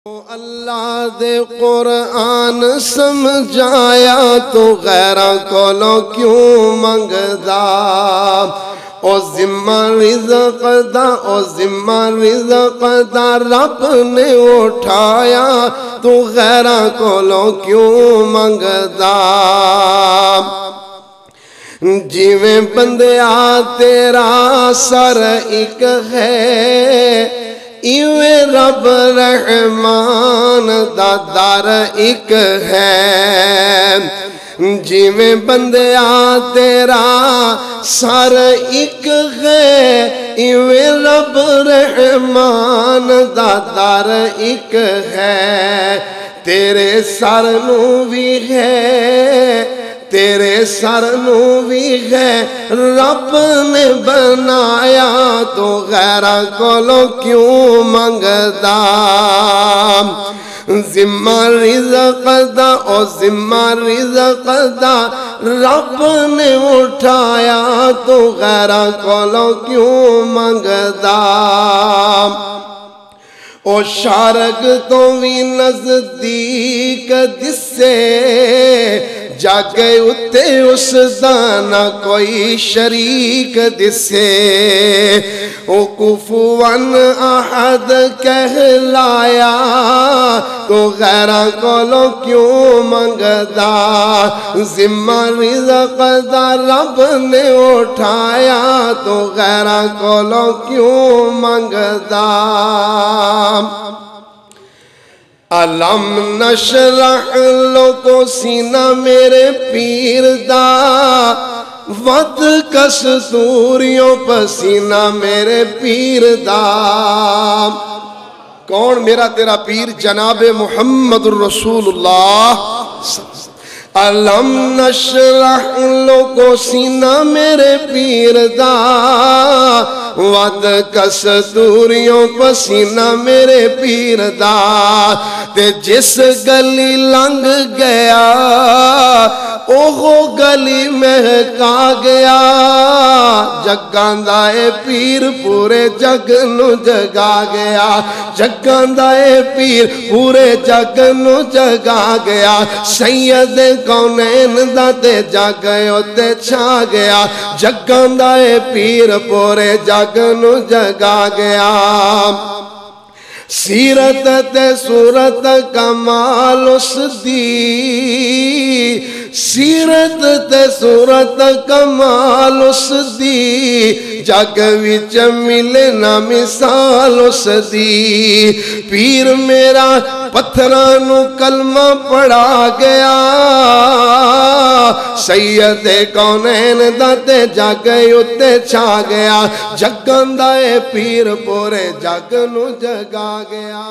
اللہ دے قرآن سمجھایا تو غیرہ کولوں کیوں منگدا او ذمہ رزق دا رب نے اٹھایا تو غیرہ کولوں کیوں منگدا جیویں بندیا تیرا سر ایک ہے ایویں رب رحمان دا در ایک ہے جیویں بندیا تیرا سر ایک ہے ایویں رب رحمان دا در ایک ہے تیرے سر نو بھی ہے تیرے سر نو بھی ہے رب نے بنایا تو غیرہ کولوں کیوں منگدا ذمہ رزق دا او ذمہ رزق دا رب نے اٹھایا تو غیرہ کولوں کیوں منگدا او شارک تو بھی نزدیک دسے جاگے اتے اس دانا کوئی شریک دسے او کفوان احد کہلایا تو غیرہ کولوں کیوں منگدا ذمہ رزق دا رب نے اٹھایا تو غیرہ کولوں کیوں منگدا علم نشرح لو کو سینہ میرے پیر دا ود کستوریوں پسینہ میرے پیر دا کون میرا تیرا پیر جناب محمد الرسول اللہ علم نشرح لو کو سینہ میرے پیر دا ود کستوریوں پسینہ میرے پیر دا تے جس گلی لنگ گیا اوہو گلی مہکا گیا جگاندہ اے پیر پورے جگ نو جگا گیا جگاندہ اے پیر پورے جگ نو جگا گیا سید کونین دا تے جاگیو تے چھا گیا جگاندہ اے پیر پورے جگ نو جگا گیا سیرت تے صورت کمال اس دی سیرت تے صورت کمال اس دی جگ وچ ملے نہ مثال اس دی پیر میرا پتھرانو کلمہ پڑھا گیا سید کونین دا تے جگ اتے چھا گیا جگاندہ اے پیر پورے جگ نو جگا گیا